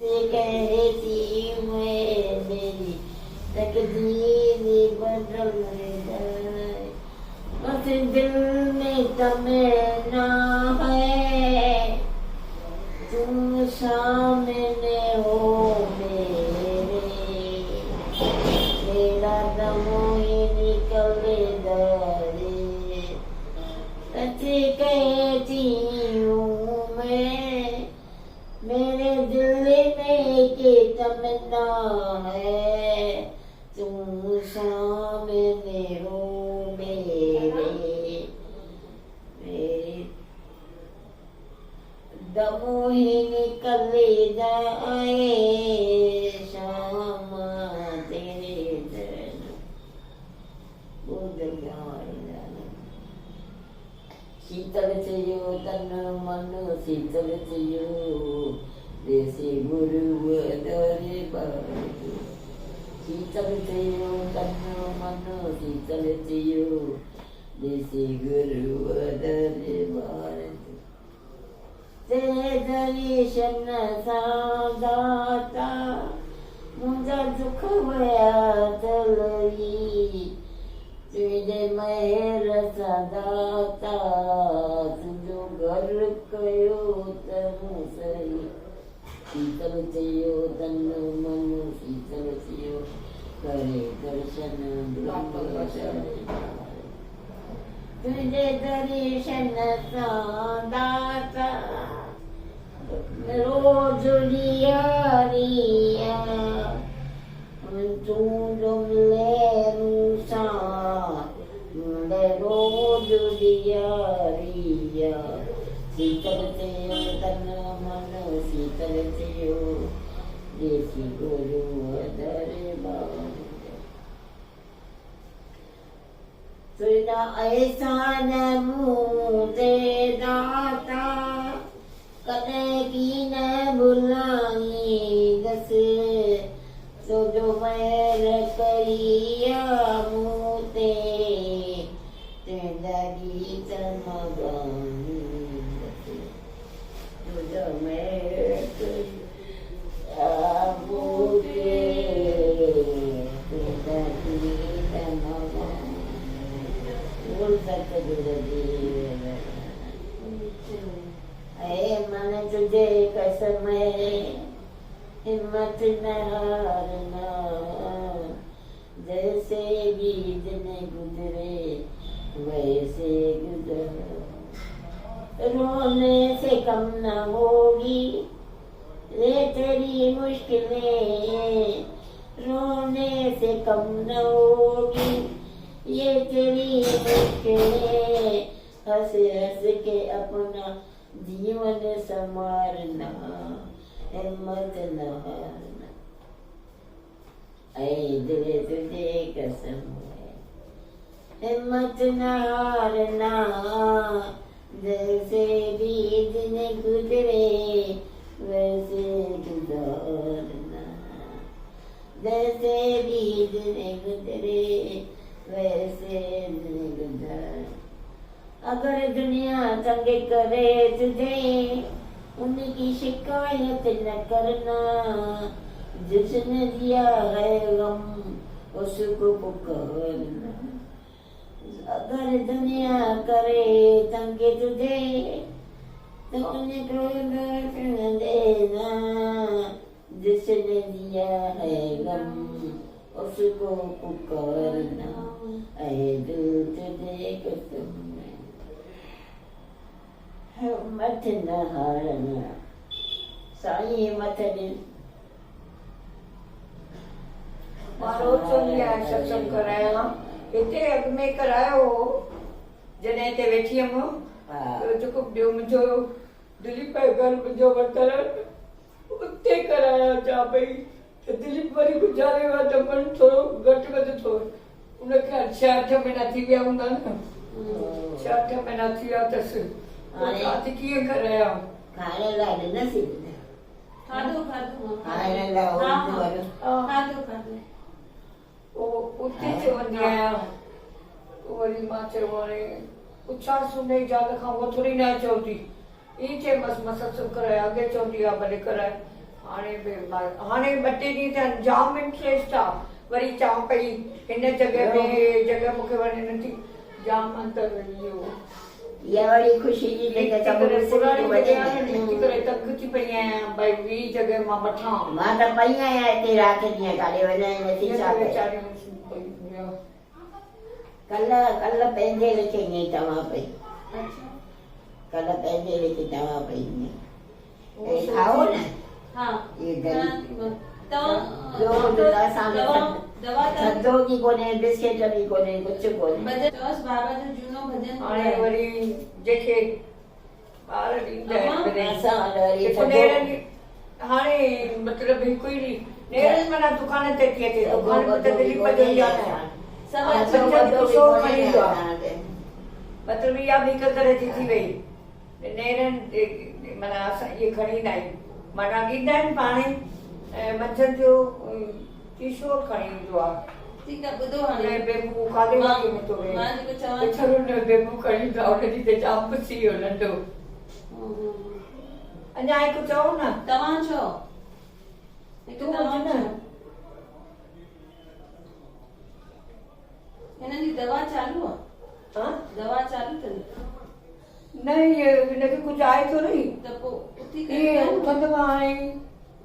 कहती मैं मेरी तकदीर बदल जाए, बस दिल में तमन्ना है तुम सामने हो मेरे, मेरा दम ही निकल जाए। सच कहती हूँ मैं, मेरे दिल में की तमन्ना है तुम सामने हो मेरे, मेरे दम ही निकल जाए शाम तेरे दर। शीतल थियो तन मन शीतल थियो, देसी गुरु दरबार। शीतल थियो तन मन शीतल थियो, देसी गुरु दरबार। तेरे दर्शन सां दाता मुंहिंजा दुख वया तलई, तुंहिंजे महर सां दाता तुंहिंजो घर कयो तूं सही। शीतल थियो तन मन शीतल थियो, करे दर्शन तुंहिंजे दर्शन सां दाता रोज ॾियारिया, तूं जो मिले मूंसां रोज ॾियारिया। शीतल थियो तन मन शीतल थियो, देसी गुरु दरबार। तुझा एहसान मूं ते दाता कॾहिं की न भुलाईंदसि, तुंहिंजो महर कई आ मूं ते तुंहिंजा गीत न ॻाईंदसि। तुंहिंजो महर कई आ मूं ते तुंहिंजा गीत न ऐ मन तुझे कसम हिम्मत न हारना, जैसे भी दिन गुजरे वैसे गुजर। रोने से कम न होगी ये तेरी मुश्किलें, रोने से कम न होगी ये तेरी मुश्किलें। हंस हंस के अपना जीवन संवारना, हिम्मत न हारना। ऐ दिल तुझे कसम है हिम्मत न हारना, जैसे भी दिन गुजरे वैसे गुजारना, जैसे भी दिन गुजरे वैसे गुजर। अगर दुनिया तंग करे तुझे उनकी शिकायत न करना, जिसने दिया है गम उसको पुकारना। अगर दुनिया करे तंग तुझे तो उनको न देना, जिसने दिया है गम उसको पुकारना। ऐ दिल तुझे कसम हिम्मत न हारना। साईं हिम्मत ॾे। मां रोज़ चवंदी आहियां सत्संग करायां, हिते अॻु में करायो हो जॾहिं हिते वेठी हुयमि, जेको ॿियो मुंहिंजो दिलीप घर मुंहिंजो वरितलु उते कराया जा पई, त दिलीप वरी गुज़ारे वियो त मन थोरो घटि वधि थो। उनखे 6-8 महीना थी विया हूंदा न, 6-8 महीना थी विया अथसि। हाणे कीअं कराया? खाइण लाइ ॾिनसीं, खाधो खाधो खाइण लाइ खाधो खाधो उते चवंदी आहियां। वरी मां चयो हाणे पुछांसि हुनजी ज़ाल खां, उहो थोरी न चवंदी, ईअं चयोमांसि मां सत्संग कराया। अॻे चवंदी आहे भले कराए, हाणे ॿ टे ॾींहं थिया जाम इंट्रेस्ट आहे वरी चवां पई हिन जॻह में जॻह मूंखे वणे नथी जाम अंतर इहो इहा वरी ख़ुशी जी तंग थी पई आहियां भई ॿी जॻह मां वठां मां त पई आहियां हिते राति ॾींहं काॾे वञण नथी छा कल्ह पंहिंजे लेखे ईअं तव्हां पई कल्ह पंहिंजे लेखे तव्हां पई खाओ न हाँ ये दवा थधो की कोने बिस्किट बि कोने कुझु कोने बाबा जो झूनो भजन हाणे वरी जेके ॿार हाणे मतिलबु हिकु ई ॾींहुं नेरनि माना दुकान ते थी अचे दुकान ते दिलीप जो ई आहे मतिलबु इहा बि हिकु तरह जी थी वई नेरनि माना असां इहे खणी ईंदा आहियूं माना ॾींदा आहिनि पाणे ऐं मंझंदि जो किशोर खणी ईंदो आहे ठीक है ॿुधो हाणे बेबू काॾे वञी में थो मां जेको चवां बेबू खणी ईंदो आहे उनजी त जाम खुशी वियो नंढो अञा हिकु चओ न तव्हां चओ हिकु तव्हां चओ हिननि जी दवा चालू आहे दवा चालू अथनि न इहे हिनखे कुझु आहे थो नहीं त पोइ उथी इहे करे उथंदो आहे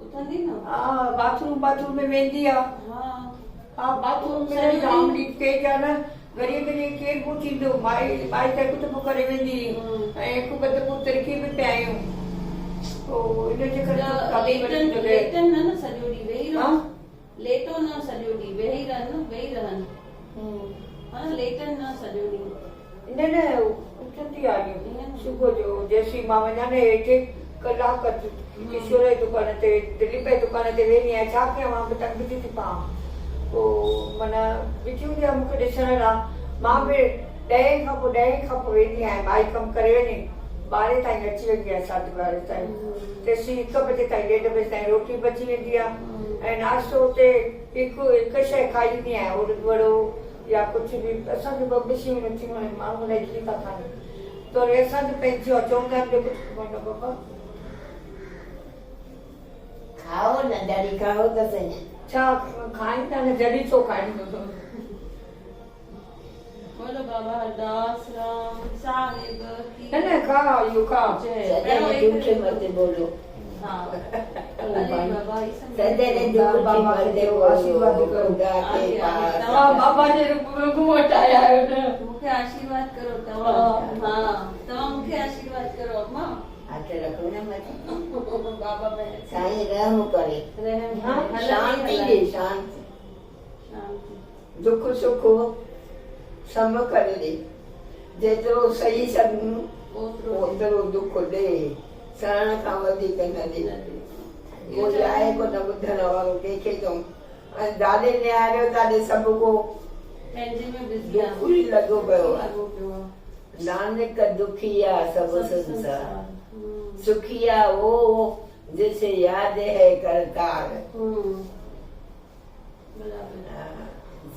उथंदी न हा बाथरूम में वेंदी आहे हा बाथरूम में जाम लीकेज आहे न घड़ी घड़ी केरु पोइ थींदो माई त हिकु दफ़ो करे वेंदी ऐं हिकु ॿ दफ़ो तिरकी बि पिया आहियूं पोइ हिनजे करे लेटन न सॼो ॾींहुं वेही रहो लेटो न सॼो ॾींहुं वेही रहनि हा लेटन न सॼो ॾींहुं न उथंदी आहे सुबुह जो जेसीं मां वञा न हेठि कलाक किशोर जी दुकान ते दिलीप जी दुकान ते वेंदी आहियां छा कयां मां बि तंग थी पवां पोइ माना बीठी हूंदी आहे मूंखे ॾिसण लाइ मां बि 10 खां पोइ वेंदी आहियां माई कमु करे वञे 12 ताईं अची वेंदी आहे 12:30 ताईं तेसीं 1 बजे ताईं 1:30 बजे ताईं रोटी बची वेंदी आहे ऐं नाश्तो हुते हिकु शइ खाई ईंदी आहियां उड़द वड़ो या कुझु बि असांखे ॿ शयूं नथियूं वणे माण्हू हुन इडली था खाइनि त वरी असांखे पंहिंजो चवंदा आहिनि कुझु कोन्हे बाबा खाओ न ॾाढी खाओ त सही छा खाइनि था न जॾहिं छो खाइनि बोलो बाबा हरदास राम साहिब की न खा इहो खा सॼे झूठे मत बोलो हाँ अरे बाबा ये सब सॼे झूठे मत आशीर्वाद करो के पास बाबा जे रूप में घुमट आया है न मुखे आशीर्वाद करो तव्हां हां तव्हां मुखे आशीर्वाद करो अम्मा हाथ रखो न मत बाबा में साईं रहम करे रहम शांति दे शांति दुख सुख सम करे दे जेतिरो सही सघूं ओतिरो दुख ॾे सहण खां वधीक न ॾे कोई आहे को न ॿुधण वारो कंहिंखे चऊं ऐं ॾाढे निहारियो ॾाढे सभु को पंहिंजे में बिज़ी दुख ई लॻो पियो आहे नानक दुखिया सब संसार सुखिया वो जिसे याद है करतार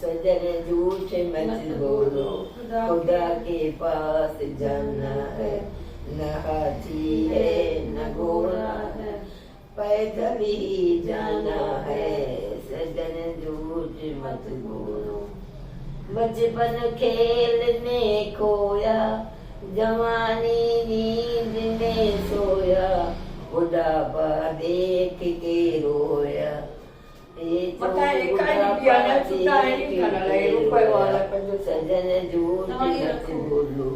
सजन झूठ मत बोलो खुदा के पास जाना है न हाथी है न घोड़ा है पैदल ही जाना है सजन झूठ मत बोलो बचपन खेल में खोया जवानी नींद में सोया बुढ़ापा देख के रोया सजन झूठ मत बोलो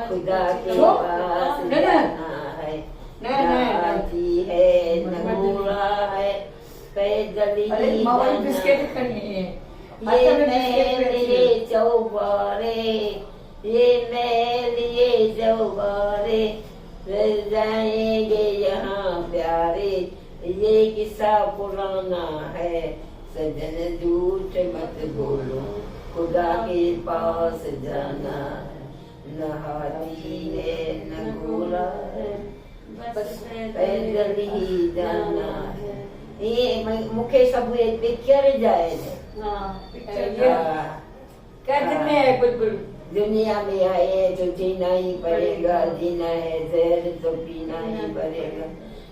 खुदा के पास जाना है नाची है न घोड़ा है पैदल ही जाना ये महल ये चौबारे ये महल ये चौबारे रह जाएंगे यहाँ प्यारे ये किस्सा पुराना है सजन झूठ मत बोलो खुदा के पास जाना है न हाथी है न घोड़ा है बस पैदल ही जाना है ये मुखे सब एक पिक्चर जाए दुनिया में आए तो जीना ही पड़ेगा जीना है जहर तो पीना ही पड़ेगा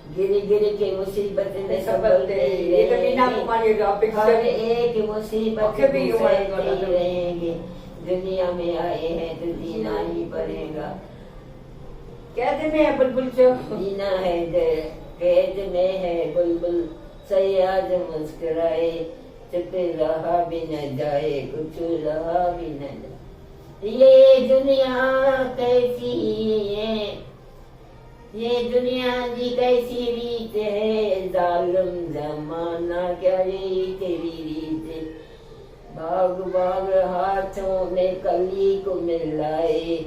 गिर गिर के मुसीबत में संभलते ये तो मीना कुमारी का हर पिक्चर एक मुसीबत ओके भी को हुआ है सहते वाला। रहेंगे। दुनिया में आए हैं तो जीना ही पड़ेगा। कहते में है बुलबुल जो जीना है कैद में है बुलबुल, सयाज मुस्कुराए, चुप रहा भी न जाए, कुछ रहा भी न जाए। ये दुनिया कैसी है, ये दुनिया की कैसी रीत है, जालिम जमाना क्या ये तेरी रीत है। भाग भाग हाथों में कली को मिलाए,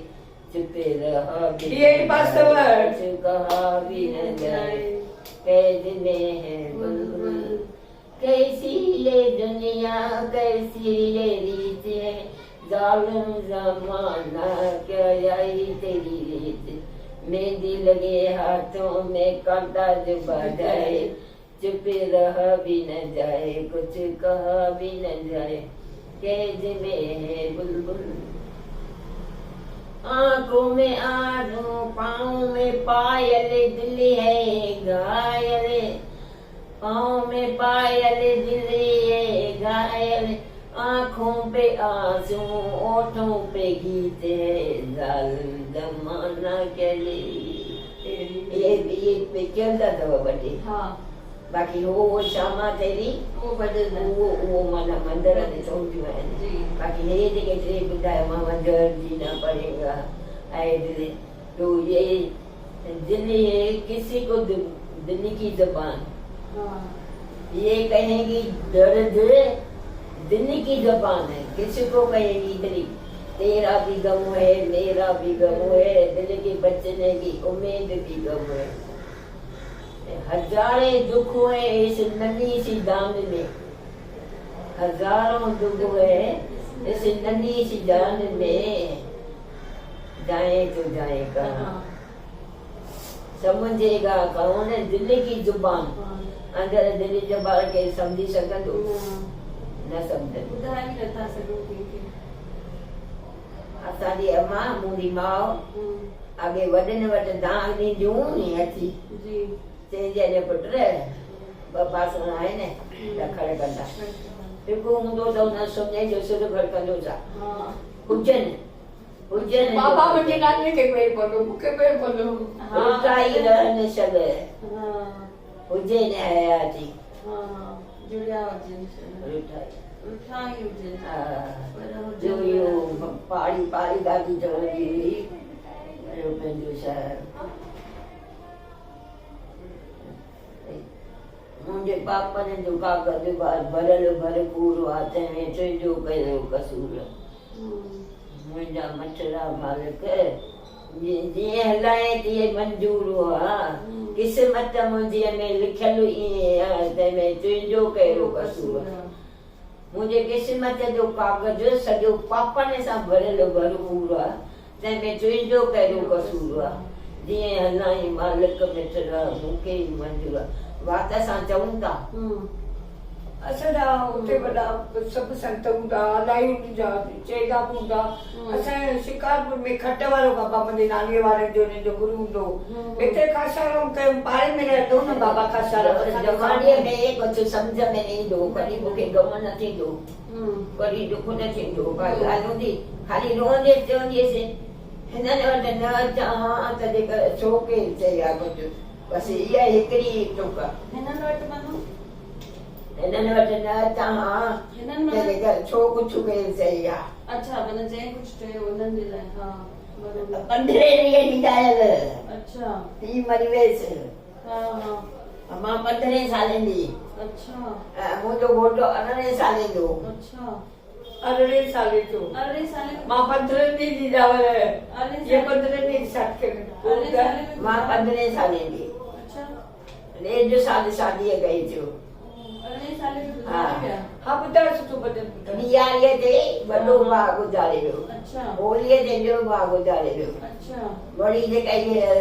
चुप रहा भी ये वास्तव है। कुछ कहा भी न जाए, कैद में है बुलबुल। कैसी ये दुनिया कैसी ये रीत है, जालिम जमाना क्या यही तेरी रीत। मेहंदी लगे हाथों में कांटा जो जाए, चुप रहा भी न जाए, कुछ कहा भी न जाए, कैद में है बुलबुल। आंखों में आंसू, पाँव में पायल, दिल है घायल। पाँव में पायल, दिल है घायल। आंखों पे आंसू, ओठों पे गीत है, जालिम जमाना क्या ये पिक्चर था तो बड़ी। हाँ बाकी वो श्यामा तेरी वो बदल वो माना मंदिर ने सोची है जी बाकी ये देखे तेरे बुदाय मां मंदिर जीना पड़ेगा। आए दिल तो ये दिल है किसी को दिल की जुबान, हाँ ये कहेगी दर्द दिल की जुबान है, किसी को कहेगी दिल तेरा भी गम है, मेरा भी गम है, दिल के बचने की उम्मीद भी गम है। हजारे दुख हुए इस नन्ही सी जान में, हजारों दुख हुए इस नन्ही सी जान में, जाए तो जाए कहाँ, समझेगा कौन दिल की जुबान। अंदर दिल जुबान के समझी सकंदो न समझ। ॿुधाए नथा सघूं कंहिंखे। असांजी अम्मा मुंहिंजी माउ अॻे वॾनि वटि दान ॾींदियूं नी अची जी चइजे ने पुट ॿ बासण आहिनि रखड़ कंदा, हिकु हूंदो त हुन सुञे जो सिर खड़कंदो सा हाँ हुजनि हुजनि बाबा मुझे नानी के पे बोलो मुके पे बोलो उल्टाई रहनि सब हाँ हुजे न हयाती हाँ जुड़िया हुजनि उल्टाई उठा ई हुजनि पर जो हुजनि यो पाड़ी पाड़ी दादी चवंदी हुई अहिड़ो पंहिंजो शहर। मुंहिंजे पापनि जो कागज़ भरियल भरपूर वात में तुंहिंजो कहिड़ो कसूर। मुंहिंजा मछड़ा मालिक जीअं हलाए तीअं मंजूर हुआ, क़िस्मत मुंहिंजी में लिखियल ईअं आहे तंहिंमें तुंहिंजो कहिड़ो कसूर। मुंहिंजे क़िस्मत जो कागज़ सॼो पापनि सां भरियल भरपूर आहे, तंहिंमें तुंहिंजो कहिड़ो कसूर आहे। जीअं हलाई मालिक मिठड़ा मूंखे ई मंजूर आहे। वात सां चऊं था असांजा उते वॾा सभु संत हूंदा अलाई जा चेगा हूंदा। असांजे शिकारपुर में खट वारो बाबा मुंहिंजे नानीअ वारनि जो हुननि जो गुरू हूंदो। हिते खासाराम कयूं पाड़े में रहंदो न बाबा खासाराम। जवानीअ में कुझु सम्झ में न ईंदो, कॾहिं मूंखे गम न थींदो, कॾहिं दुख न थींदो, काई ॻाल्हि हूंदी खाली रोअंदे चवंदीअसि हिननि वटि न अचां त जेकर छोके चई आहे कुझु, बसि इहा हिकिड़ी टुक। हिननि वटि वञो हिननि वटि न अचां हिननि त जेकर छो कुझु कयो चई आहे। अच्छा माना जंहिं कुझु चयो उन्हनि जे लाइ हाँ बरोबर 15 ॾींहं जी ॻाल्हि अच्छा थी मरी वियसि। हाँ हाँ मां 15 सालनि जी, अच्छा मुंहिंजो घोटु 18 साले जो। अच्छा 18 साले जो अरे साले मां 15 ॾींहं जी ॼावल अरे ये 15 ॾींहं साथ के अरे साले में मां 15 साले जी, अच्छा 1.5 साल शादीअ कई थियो। अरे साले में हाँ। गुज़ारे विया हाँ ॿुधायो सुठो भॼन ॿुधायो। ॾियारीअ ते वॾो भाउ गुज़ारे वियो, अच्छा होलीअ ते ॿियो भाउ गुज़ारे वियो। अच्छा वरी जेका इहा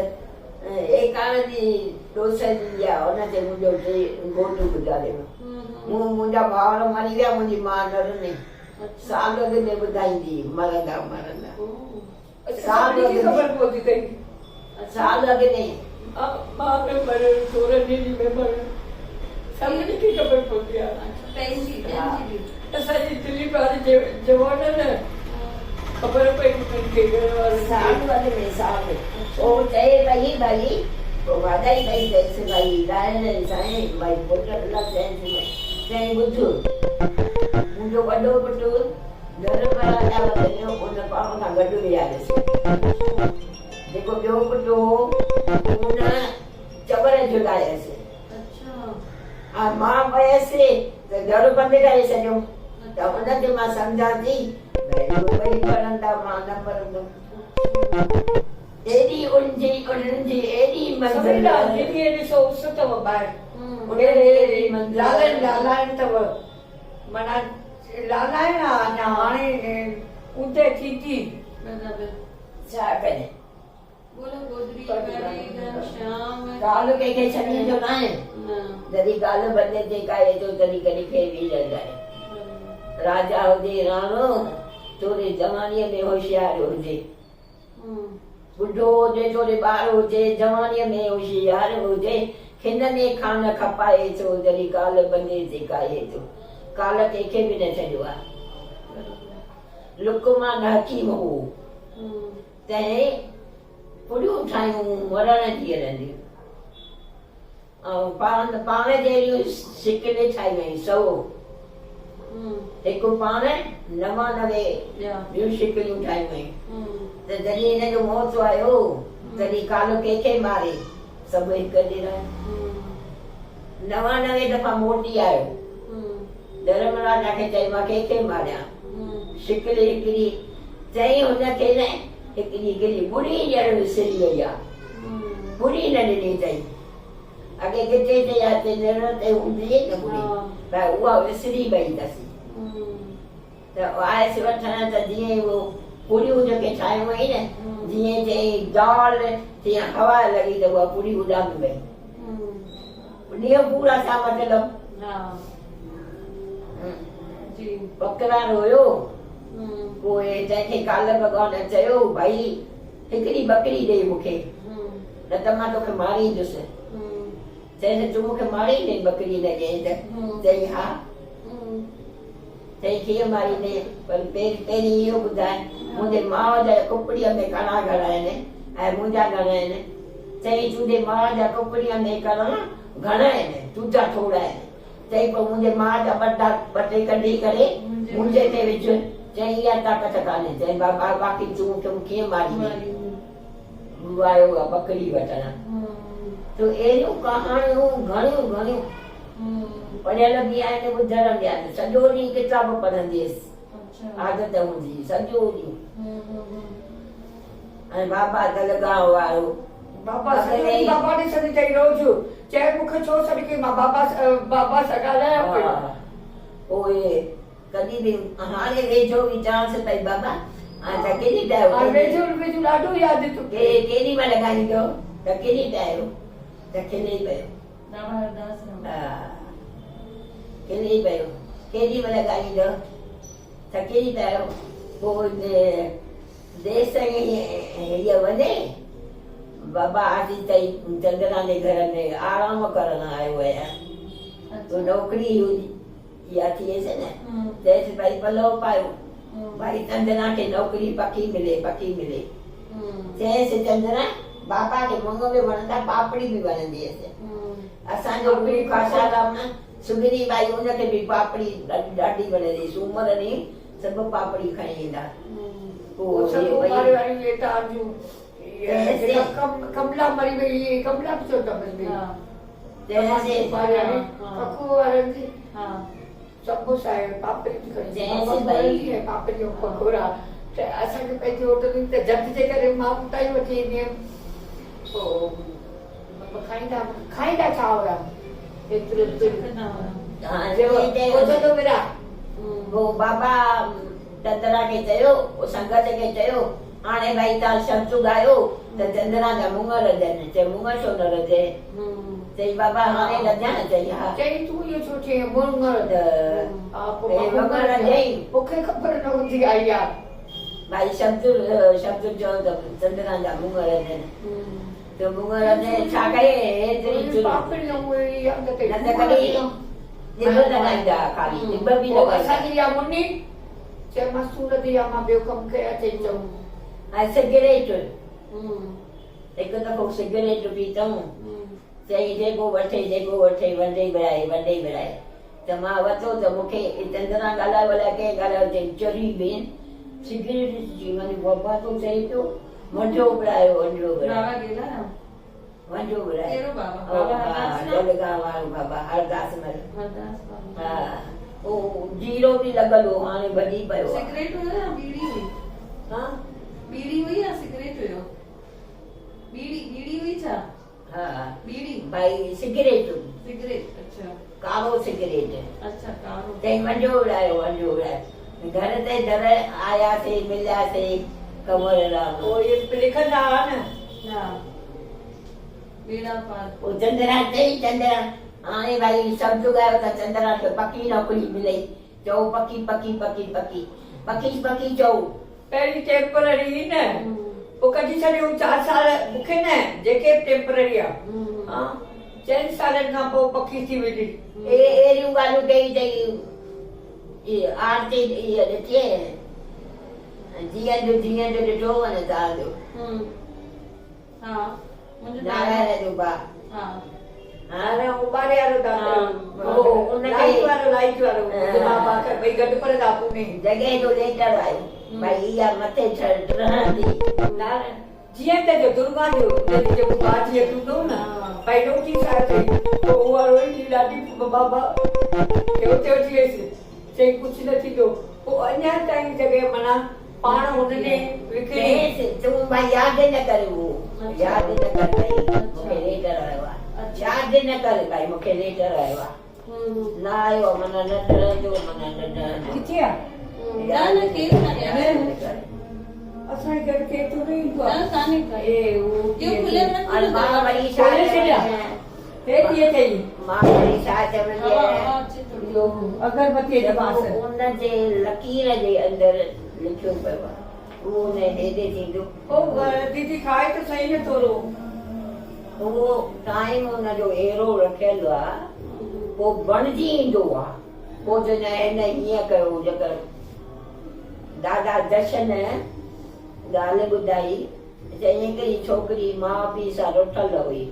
एकाण जी डोस जी आहे हुन ते मुंहिंजो घोटु गुज़ारे वियो। मुंहिंजा भाउर मरी विया, मुंहिंजी माउ नरनी साल अॻु में ॿुधाईंदी मरंदा मरंदा। साल की खबर पहुंची गई। साल अॻु में मां में मरे थोरे ॾींहं में मरे सभिनी खे ख़बर पवंदी आहे अच्छा पंहिंजी बि असांजी दिल्ली वारी जवान न ख़बर पई उन्हनि खे घर वारनि साल वाले में साल ओ चए भाई वो वादाई भाई जैसे भाई गायन साईं भाई पुट लग जाए चई ॿुध मुंहिंजो वॾो पुटु धर्मराजा वञो उन पाण खां गॾु वियासीं जेको ॿियो पुटु हो उन चबर झुलायसि अच्छा मां वयसि त दर बंदि करे छॾियो त उनखे मां सम्झां थी भई पढ़ंदा मां न पढ़ंदमि एॾी उन्हनि एॾी मंज़िल दीदी ॾिसो उस अथव ॿाहिरि लालाइण अथव माना लालाइण आहे अञा हाणे ऊंधे थी बराबर छा कजे बोलो गोदरी वारी घनश्याम काल कंहिंखे छॾींदो न आहे जॾहिं काल बंदे ते काए थो तॾहिं कॾहिं खे बि लॻाए राजा हुजे राणो तोरे जवानीअ में होशियारु हुजे बुढ़ो हुजे तोरे ॿार हुजे जवानीअ में होशियारु हुजे खिन में खान खपाए थो जॾहिं काल बंदे ते काए थो काल कंहिंखे बि न छॾियो आहे लुकमान हकीम हो तंहिं पुड़ियूं ठाहियूं मरण जी रहंदियूं ऐं पाण जहिड़ियूं शिकिले ठाही वई 100 हिकु पाण 99 ॿियूं शिकिलियूं ठाही वयूं त जॾहिं हिनजो मौत आयो तॾहिं कालो कंहिंखे मारे सभु हिकु ॾींहुं 99 दफ़ा मोटी आयो धर्मराजा खे चई मां कंहिंखे मारियां शिकिली हिकिड़ी चई हुनखे न हिकिड़ी बुढ़ी ॼण विसरी वई आहे बुढ़ी न ॾिनी अथई अॻे किथे चई आहे निण ते हूंदी न बुढ़ी भई उहा विसरी वई अथसि त आयसि वठण त जीअं उहो पुड़ियूं जेके ठाहियूं वई न जीअं चई दाल तीअं हवा लॻी त उहा पुड़ी उॾामी वई ॾींहं पूरा छा मतिलबु बकरार हुयो पोइ जंहिंखे काल भॻवान चयो भई हिकिड़ी बकरी ॾे मूंखे न त मां तोखे मारींदुसि चईसि तूं मूंखे मारींदे बकरी न ॾे त चई हा चई कीअं मारींदे पर पहिरीं इहो ॿुधाए मुंहिंजे माउ जा कुपड़ीअ में कणा घणा आहिनि ऐं मुंहिंजा घणा आहिनि चई तुंहिंजे माउ जा कुपड़ीअ में कणा घणा आहिनि तुंहिंजा थोरा आहिनि चई पोइ मुंहिंजे माउ जा ॿ टे कढी करे मुंहिंजे ते विझ चई इहा ताक़त कान्हे चई बाबा बाक़ी तूं मूंखे कीअं मारी आयो आहे बकरी वठण तो अहिड़ियूं कहाणियूं घणियूं पढ़ियल बि आहिनि ॿुधण बि आहिनि सॼो ॾींहुं किताब पढ़ंदी हुयसि आदत हूंदी सॼो ॾींहुं ऐं बाबा दलगांव वारो बाबा ॾिसंदी अथई रोज़ चए मूंखे छो सॾ कई मां बाबा सां ॻाल्हायां पियो पोइ कॾहिं बि हाणे वेझो वीचारसि पई बाबा त केॾी टाइम वेझो ॾाढो यादि थो केॾी महिल ॻाल्हाईंदो त केॾी टाइम त खिली पियो खिली पियो केॾी महिल ॻाल्हाईंदो त केॾी टाइम पोइ देस हीअ वञे बाबा आदि चई चंद्रा जे घर में आराम करण आयो आहियां तो नौकिरी इहा थिएसि न चएसि भई पलव पायो भाई चंद्रा खे नौकिरी पकी मिले चएसि चंद्रा बाबा खे मुंग में वणंदा पापड़ी बि वणंदी हुयसि असांजो बि खासाराम सुगिनी बाई उनखे बि पापड़ी ॾाढी वणंदी सूमर ॾींहुं सभु पापड़ी खणी ईंदा कमला मरी वई कमला बि सभु पापड़ी पकोड़ा असांखे पंहिंजी होटल ते झटि जे करे मां उतां ई वठी ईंदी हुयमि खाईंदा छा हुया बाबा चंद्रा खे चयो संगत खे चयो हाणे भाई तव्हां शब्द ॻायो त चंद्रा जा मुंग रजनि चई मुंग छो न रजे चई बाबा हाणे रजां चई हा चई तूं इहो छो चई मुंग रजई मूंखे ख़बर न हूंदी आई आहे भाई शब्द चयो त चंद्रा जा मुंग रजनि त मुङर ने छा कई हेतिरी चुनी पापड़ियूं उहे अॻिते न त कॾहिं निब लॻाईंदा खाली निब बि पोइ लॻाईंदा असांजी इहा मुनी चयोमांसि सूरत जी आहे मां ॿियो कमु कयां चई चऊं ऐं सिगरेट हम्म, हिकु दफ़ो सिगरेट पीतऊं हम्म, चई जेको वठे वंडे विराए त मां वरितो त मूंखे चंदरा ॻाल्हाए के ॻाल्हाए चोरी भेण सिगरेट जी माने बाबा तो चई पियो वंडो विरायो बाबा गेला ना वंडो विरायो कहिड़ो बाबा? बाबा हरदास ना? जलगांव वारो बाबा हरदास मल हरदास बाबा। हा ओ जीरो बि लॻल हो हाणे भॼी पियो आहे। सिगरेट हुयो या बीड़ी हुई? हा बीड़ी हुई या सिगरेट हुयो? बीड़ी हुई छा? हा बीड़ी भाई सिगरेट सिगरेट अच्छा कारो सिगरेट अच्छा कारो चई वंडो विरायो घर ते दर आयासीं मिलियासीं कंवर राम पोइ इहे लिखंदा हुआ न हा बेड़ा पार पोइ चंद्रा चई चंद्रा हाणे भाई शब्द ॻायो त चंद्रा खे पकी नौकिरी मिलई चओ पकी पकी पकी पकी पकी पकी चओ पहिरीं टेम्पररी न पोइ कढी छॾियो 4 साल मूंखे न जेके टेम्पररी आहे हा 4 सालनि खां पोइ पकी थी वेंदी अहिड़ियूं ॻाल्हियूं कई अथई इहे आरती इहा ॾिठी जीअं जो ॾिठो वञे तव्हांजो हा मुंहिंजो नारायण जो बा हा हाणे उबारे वारो पोइ उनखे लाइट वारो बाबा खे ॿई गॾु पढ़ंदा पुणे जॻह जो लेटर आयो भाई इहा मथे रहंदी जीअं त जो दुर्गा जो जेको बाजीअ टूंदो न भाई नोटिस आयो अथई पोइ उहा रोई ॾाढी बाबा खे उते वठी वियसि चई कुझु न थींदो पोइ अञा ताईं जॻह माना पाण हुनने विकिणी तूं भाई यादि न कर उहो यादि न कर भाई मूंखे लेटर आयो आहे यादि न कर भाई मूंखे लेटर आयो आहे न आयो माना न ठहंदो माना न ठहंदो किथे आहे न केरु कान्हे असांजे घर केरु थो न ईंदो आहे न कान्हे का ए उहो इहो खुलियल न हाणे मां वरी छा खोले छॾिया हे कीअं चई मां वरी छा चवंदी आहियां इहो अगरबत्ती जे पास उनजे लकीर जे अंदरि लिखियो पियो आहे उहो न हेॾे थींदो ओ दीदी खाए त सही न थोरो उहो टाइम हुनजो अहिड़ो रखियलु आहे पोइ बणिजी ईंदो आहे पोइ जॾहिं हिन हीअं कयो जेकर दादा दर्शन ॻाल्हि ॿुधाई चई हिकिड़ी छोकिरी माउ पीउ सां रुठल हुई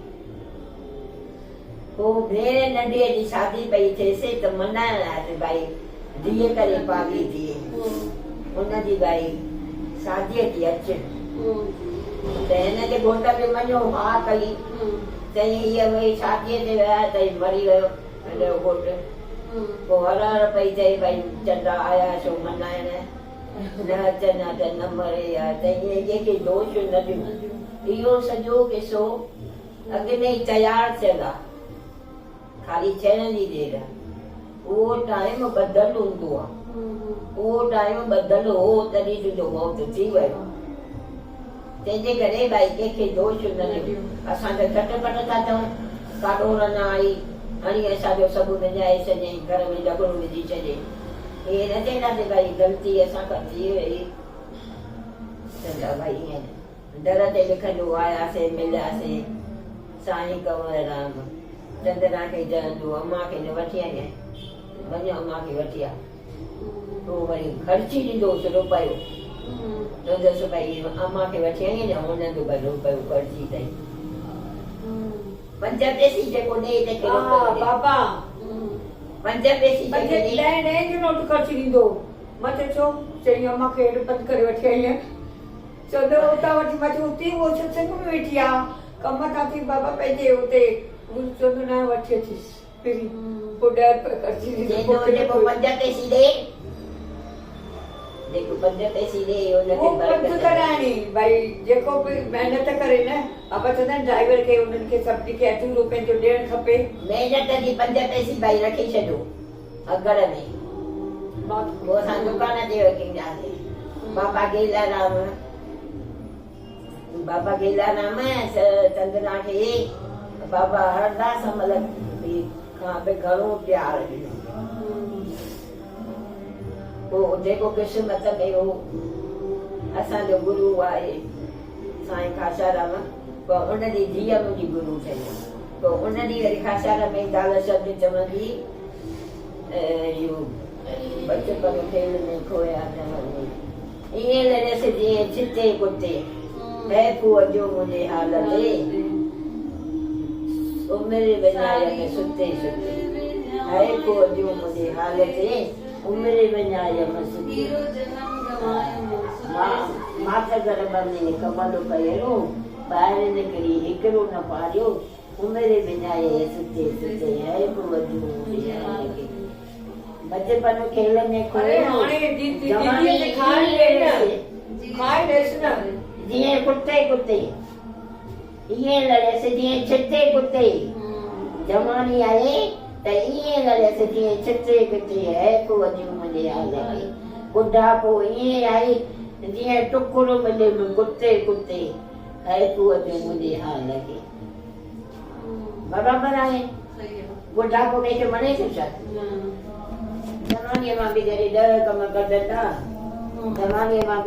पोइ भेण नंढीअ जी शादी पई थिएसि त मनाइण लाइ भाई धीअ करे पागी थिए हुनजी भाई शादीअ थी अचे त हिनजे घोट बि मञो हा कई चई हीअ वई शादीअ ते विया त मरी वियो हिनजो घोट पोइ हर हर पई चई भाई चंडा आया छो मनाइण न अचनि त न मरे या त ईअं जेके दोष न ॾियूं इहो सॼो किसो अॻु में ई तयारु थियल आहे खाली थियण जी देरि आहे उहो टाइम ॿधल हूंदो आहे उहो टाइम ॿधल हो तॾहिं तुंहिंजो मौत थी वियो तंहिंजे करे भाई कंहिंखे दोष न ॾियूं असां त झटपट था चऊं काॾो न आई हाणे असांजो सभु विञाए छॾियईं घर में झगड़ो विझी छॾियईं हे न चवंदासीं भाई ग़लती असांखां थी वई चवंदा भाई ईअं दर ते लिखंदो आयासीं मिलियासीं साईं कंवर राम चंद्रा खे चवंदो अम्मा खे न वठी आई आहीं वञो अम्मा खे वठी आ पोइ वरी ख़र्ची ॾींदोसि रुपयो चवंदसि भई अम्मा खे वठी आई न हुननि जो भई रुपयो ख़र्ची अथई 5 पैसे जेको ॾे त बाबा 5 पैसे ॾह जो नोट ख़र्ची ॾींदो मां चयो चई अम्मा खे हेॾो पंधु करे वठी आई आहियां चवंदो उतां वठी मां चयो उते उहो सत्संग में वेठी आहे कम था थी बाबा पंहिंजे उते चवंदो न वठी अचिस पोइ 10 रुपया ख़र्ची जेको 5 पैसे ॾे जेको 5 पैसे ॾे उहो पंधु कराइणी भई जेको बि महिनत करे न बाबा चवंदा आहिनि ड्राइवर खे उन्हनि खे सभिनी खे 8 रुपयनि जो ॾियणु खपे महिनत जी 5 पैसे भाई रखी छॾो अगड़ में पोइ असां दुकान ते विकिणींदासीं बाबा गेलाराम चंदना खे बाबा हरदास मतलब खां बि घणो प्यार ॾिनो पोइ जेको क़िस्मत कयो असांजो गुरू आहे साईं खाशाराम पोइ उन ॾींहुं धीअ मुंहिंजी गुरू ठही पोइ उन ॾींहुं वरी खासार में ॻाल्हि शब्द चवंदी इहो बचपन खेल में खोया चवंदी ईअं लड़ियसि जीअं छिते कुते है पुअ जो मुंहिंजे हाल ते उमिरि विञाय में सुते सुते है पुअ जो मुंहिंजे हाल ते उमिरि विञाय में सुते माथ गर्भ में कमल कयरो ॿाहिरि निकिरी हिकिड़ो न पारियो उमिरि विञाए सुते सुते है पुअ जो मुंहिंजे हाल ते बचपन खेल में खोया जीअं कुते कुते ईअं लड़ियसि जीअं छिते कुते जवानी आहे त ईअं लड़ियसि जीअं छिते कुते है पुअ जो मुंहिंजे हाल ते ॿुढापो ईअं आहे जीअं टुकुर मिले कुते कुते है पुअ जो मुंहिंजे हाल ते बराबरि आहे ॿुढापो कंहिंखे वणे थो छा जवानीअ मां बि जॾहिं 10 कम कढनि था जवानीअ मां